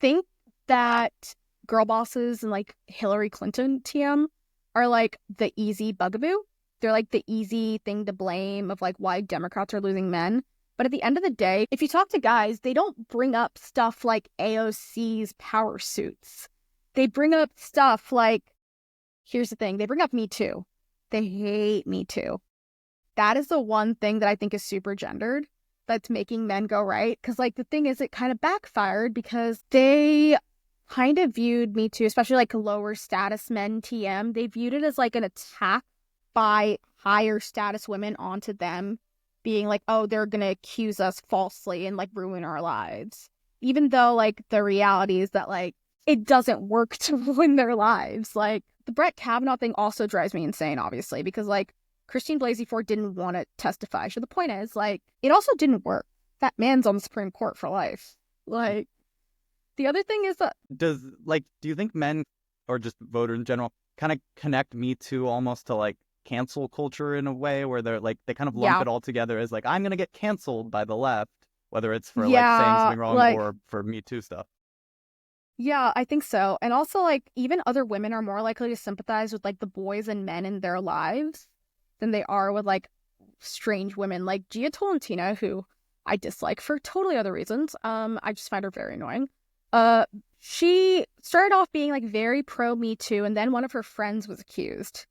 think that girl bosses and like Hillary Clinton TM are like the easy bugaboo. They're like the easy thing to blame of like why Democrats are losing men. But at the end of the day, if you talk to guys, they don't bring up stuff like AOC's power suits. They bring up stuff like, here's the thing, they bring up Me Too. They hate Me Too. That is the one thing that I think is super gendered that's making men go right. Because like the thing is, it kind of backfired because they kind of viewed Me Too, especially like lower status men TM, they viewed it as like an attack by higher status women onto them, being like, oh, they're going to accuse us falsely and like ruin our lives. Even though like the reality is that like it doesn't work to ruin their lives. Like the Brett Kavanaugh thing also drives me insane, obviously, because like Christine Blasey Ford didn't want to testify. So the point is, like, it also didn't work. That man's on the Supreme Court for life. Like, the other thing is that do you think men or just voters in general kind of connect Me Too almost to like cancel culture in a way where they're like they kind of lump yeah, it all together as like I'm gonna get canceled by the left, whether it's for like saying yeah, something wrong like, or for Me Too stuff. yeah, I think so. And also, like, even other women are more likely to sympathize with like the boys and men in their lives than they are with like strange women like Gia Tolentino, who I dislike for totally other reasons. I just find her very annoying. Uh, she started off being like very pro Me Too, and then one of her friends was accused.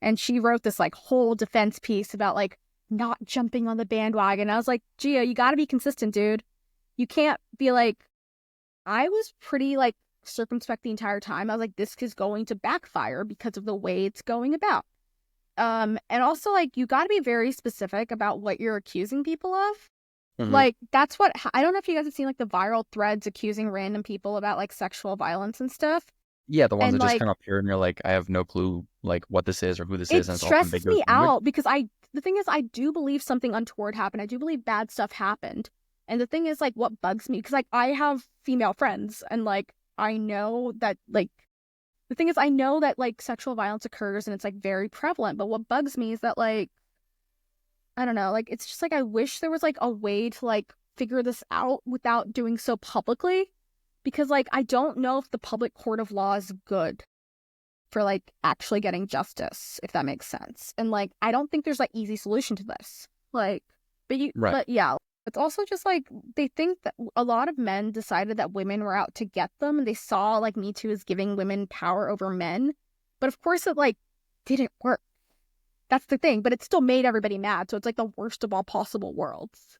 And she wrote this like whole defense piece about like not jumping on the bandwagon. I was like, Gia, you gotta be consistent, dude. You can't be like, I was pretty like circumspect the entire time. I was like, this is going to backfire because of the way it's going about. And also like you gotta be very specific about what you're accusing people of. Mm-hmm. Like that's what I don't know if you guys have seen like the viral threads accusing random people about like sexual violence and stuff. Yeah, the ones And that just like come up here and you're like, I have no clue like what this is or who this is, it and it's all stresses ambiguous me language. out because the thing is, I do believe something untoward happened. I do believe bad stuff happened. And the thing is, like, what bugs me, because, like, I have female friends, and, like, I know that, like, the thing is, I know that, like, sexual violence occurs and it's, like, very prevalent. But what bugs me is that, like, I don't know, like, it's just, like, I wish there was, like, a way to, like, figure this out without doing so publicly. Because, like, I don't know if the public court of law is good for like actually getting justice, if that makes sense. And like I don't think there's like easy solution to this. Like Right. but yeah, it's also just like they think that a lot of men decided that women were out to get them and they saw like Me Too as giving women power over men. But of course it like didn't work. That's the thing, but it still made everybody mad. So it's like the worst of all possible worlds.